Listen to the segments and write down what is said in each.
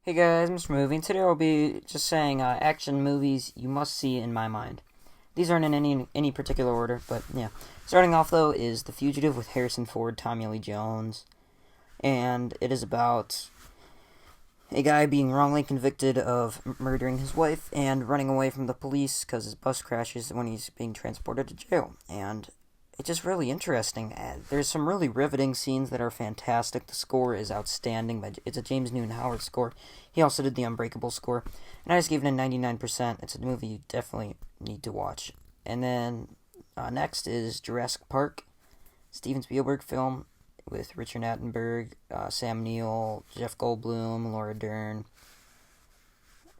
Hey guys, Mr. Movie, and today I'll be just saying action movies you must see in my mind. These aren't in any particular order, but yeah. Starting off though is The Fugitive with Harrison Ford, Tommy Lee Jones, and it is about a guy being wrongly convicted of murdering his wife and running away from the police because his bus crashes when he's being transported to jail. And it's just really interesting. There's some really riveting scenes that are fantastic. The score is outstanding. It's a James Newton Howard score. He also did the Unbreakable score. And I just gave it a 99%. It's a movie you definitely need to watch. And then next is Jurassic Park, Steven Spielberg film with Richard Attenborough, Sam Neill, Jeff Goldblum, Laura Dern.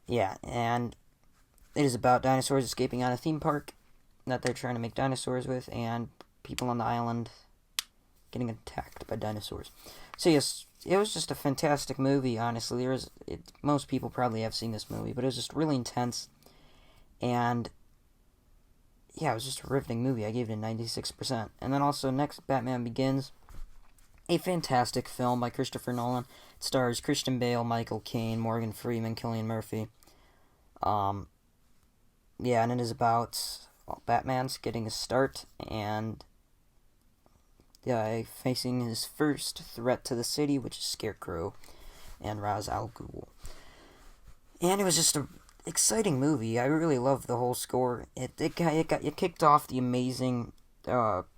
Yeah, and it is about dinosaurs escaping on a theme park that they're trying to make dinosaurs with, and people on the island getting attacked by dinosaurs. So yes, it was just a fantastic movie. Honestly, most people probably have seen this movie, but it was just really intense, and yeah, it was just a riveting movie. I gave it a 96%. And then also next, Batman Begins, a fantastic film by Christopher Nolan. It stars Christian Bale, Michael Caine, Morgan Freeman, Cillian Murphy. Yeah, and it is about Batman's getting a start and facing his first threat to the city, which is Scarecrow and Ra's al Ghul. And it was just an exciting movie. I really loved the whole score. It kicked off the amazing Dark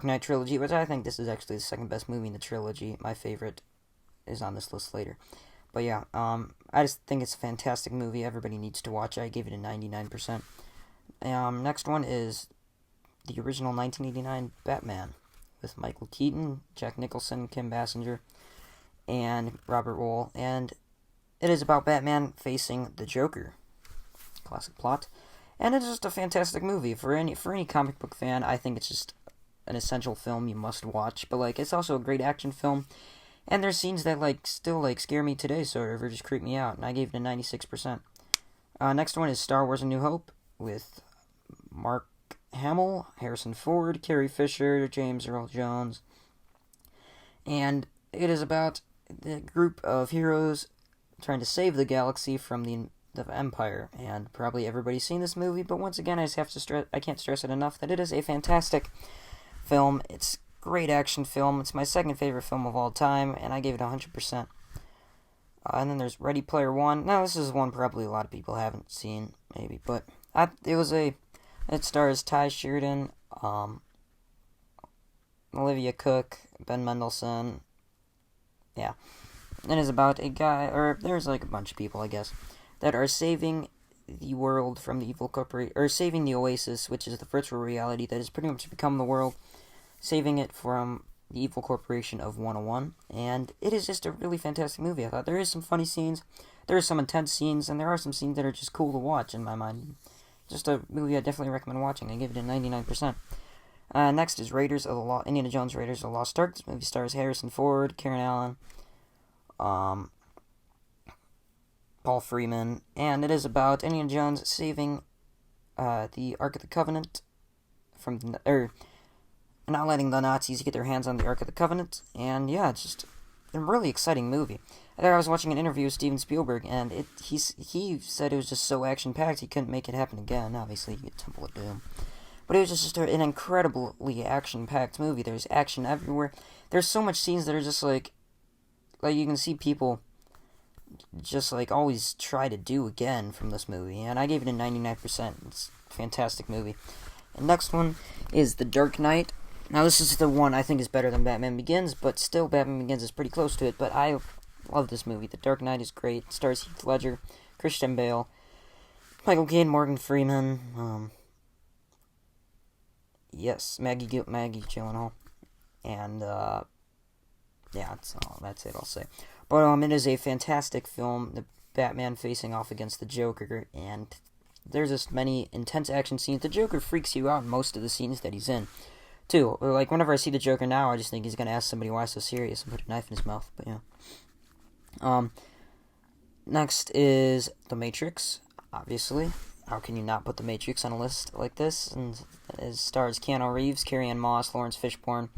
Knight trilogy, which I think this is actually the second best movie in the trilogy. My favorite is on this list later. But yeah, I just think it's a fantastic movie. Everybody needs to watch it. I gave it a 99%. Next one is the original 1989 Batman with Michael Keaton, Jack Nicholson, Kim Basinger, and Robert Wuhl. And it is about Batman facing the Joker. Classic plot. And it's just a fantastic movie. For any comic book fan, I think it's just an essential film you must watch. But it's also a great action film. And there's scenes that still scare me today, sort of, or just creep me out. And I gave it a 96%. Next one is Star Wars: A New Hope with Mark Hamill, Harrison Ford, Carrie Fisher, James Earl Jones. And it is about the group of heroes trying to save the galaxy from the Empire. And probably everybody's seen this movie, but once again, I can't stress it enough that it is a fantastic film. It's a great action film. It's my second favorite film of all time, and I gave it 100%. And then there's Ready Player One. Now, this is one probably a lot of people haven't seen, maybe, but it stars Ty Sheridan, Olivia Cook, Ben Mendelsohn. Yeah. It is about a guy, or there's a bunch of people, I guess, that are saving the world from the evil corporation, or saving the Oasis, which is the virtual reality that has pretty much become the world, saving it from the evil corporation of 101. And it is just a really fantastic movie. I thought there is some funny scenes, there are some intense scenes, and there are some scenes that are just cool to watch in my mind. Just a movie I definitely recommend watching. I give it a 99%. Next is Indiana Jones Raiders of the Lost Ark. This movie stars Harrison Ford, Karen Allen, Paul Freeman, and it is about Indiana Jones saving the Ark of the Covenant not letting the Nazis get their hands on the Ark of the Covenant. And yeah, it's just a really exciting movie. I was watching an interview with Steven Spielberg, and he said it was just so action-packed he couldn't make it happen again. Obviously, you get Temple of Doom. But it was just an incredibly action-packed movie. There's action everywhere. There's so much scenes that are just like you can see people just always try to do again from this movie. And I gave it a 99%. It's a fantastic movie. And next one is The Dark Knight. Now, this is the one I think is better than Batman Begins, but still Batman Begins is pretty close to it. But I love this movie. The Dark Knight is great. It stars Heath Ledger, Christian Bale, Michael Caine, Morgan Freeman, Maggie Gyllenhaal, and yeah, that's it I'll say. But it is a fantastic film. The Batman facing off against the Joker, and there's just many intense action scenes. The Joker freaks you out in most of the scenes that he's in, too. Whenever I see the Joker now, I just think he's gonna ask somebody why so serious and put a knife in his mouth. But yeah. Next is The Matrix. Obviously, how can you not put The Matrix on a list like this? And it stars Keanu Reeves, Carrie-Anne Moss, Lawrence Fishburne,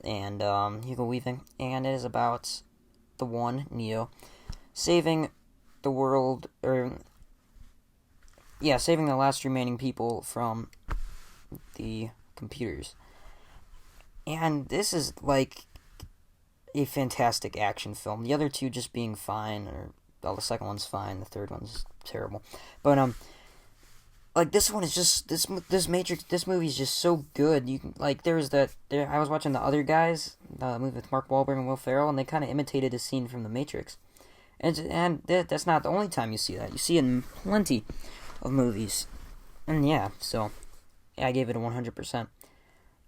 and Hugo Weaving. And it is about the one, Neo, saving the world, or saving the last remaining people from the computers. And this is like a fantastic action film. The other two just being fine, or well, the second one's fine, the third one's terrible. But like this one is just this Matrix. This movie is just so good. You can like I was watching The Other Guys, the movie with Mark Wahlberg and Will Ferrell, and they kind of imitated a scene from The Matrix. And that's not the only time you see that. You see it in plenty of movies. And yeah, so I gave it a 100%.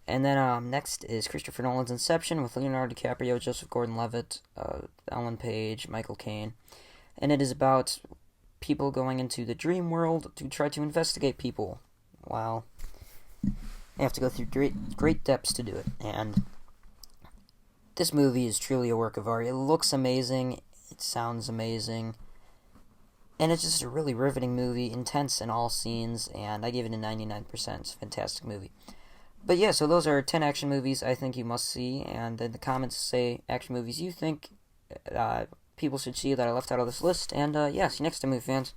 And then next is Christopher Nolan's Inception with Leonardo DiCaprio, Joseph Gordon-Levitt, Ellen Page, Michael Caine. And it is about people going into the dream world to try to investigate people. Wow. They have to go through great depths to do it. And this movie is truly a work of art. It looks amazing. It sounds amazing. And it's just a really riveting movie, intense in all scenes, and I give it a 99%. It's a fantastic movie. But yeah, so those are 10 action movies I think you must see, and in the comments say action movies you think people should see that I left out of this list, and see you next time, movie fans.